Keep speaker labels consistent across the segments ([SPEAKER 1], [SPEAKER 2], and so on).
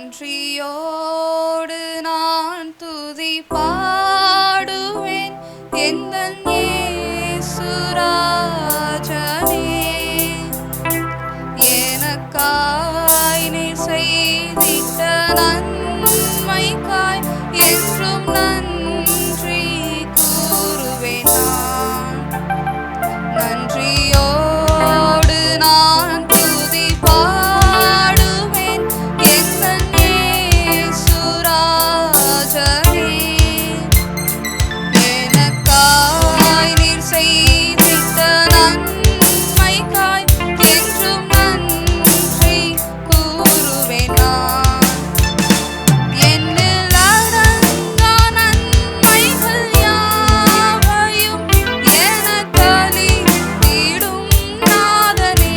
[SPEAKER 1] நன்றியோடு நான் துதி பாடுவேன் எந்தன் இயேசு ராஜனே. எனக்காய் நீர் செய்திட்ட நன்மைக்காய் என்றும் நன்றி கூறுவேன் நான். நன்றியோடு நான் துதி பாடுவேன் எந்தன் இயேசு ராஜனே. எனக்காய் நீர் செய்திட்ட நன்மைக்காய் என்றும் நன்றி கூறுவேன் நான். என்னில் அடங்கா நன்மைகள் யாவையும் எனக்களித்திடும் நாதனே.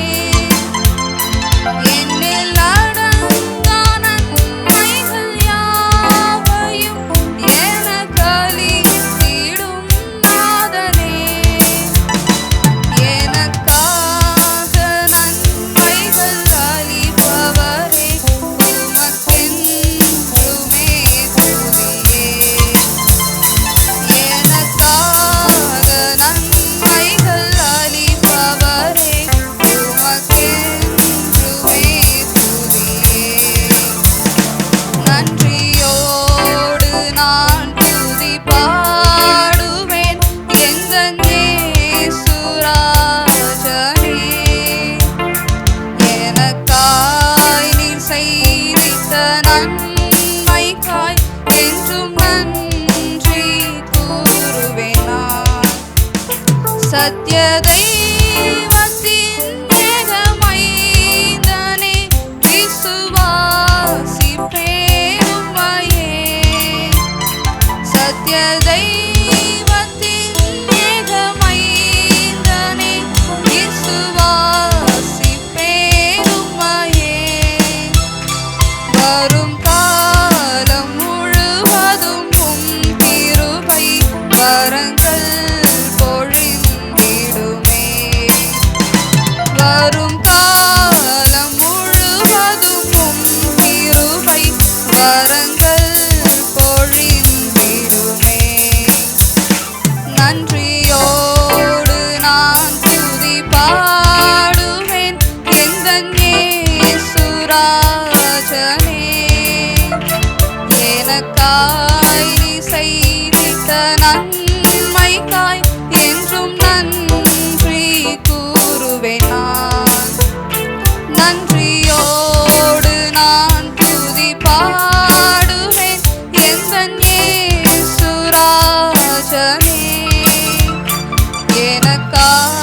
[SPEAKER 1] என்னில் அடங்கா நன்மைகள் யாவையும் எனக்களித்திடும் நாதனே. எனக்காக நன்மைகள் அளிப்பவரே, உமக்கென்றுமே துதியே. எனக்காக நன்மைகள் அளிப்பவரே, உமக்கென்றுமே துதியே. நன்றியோடு நான் துதி பாடுவேன் எந்தன் இயேசு ராஜனே. எனக்காய் நீர் செய்திட்ட நன்மைக்காய் என்றும் நன்றி கூறுவேன் நான். சத்ய தெய்வத்தின் ஏகமைந்தனே, விசுவாசிப்பேன் உம்மையே. சத்ய தெய்வத்தின் ஏகமைந்தனே, விசுவாசிப்பேன் உம்மையே. வரும் காலம் முழுவதும் உம் கிருபை வரங்கள் பொழிந்திடுமே. வரும் காலம் முழுவதும் உம் கிருபை வரங்கள் பொழிந்திடுமே. நன்றியோடு நான் துதி பாடுவேன் எந்தன் இயேசு ராஜனே. எனக்காய் நீர் செய்திட்ட நன்மைக்காய் என்றும் நன்றி கூறுவேன் நான். நன்றியோடு நான் துதி பாடுவேன் எந்தன் இயேசு ராஜனே. எனக்காய்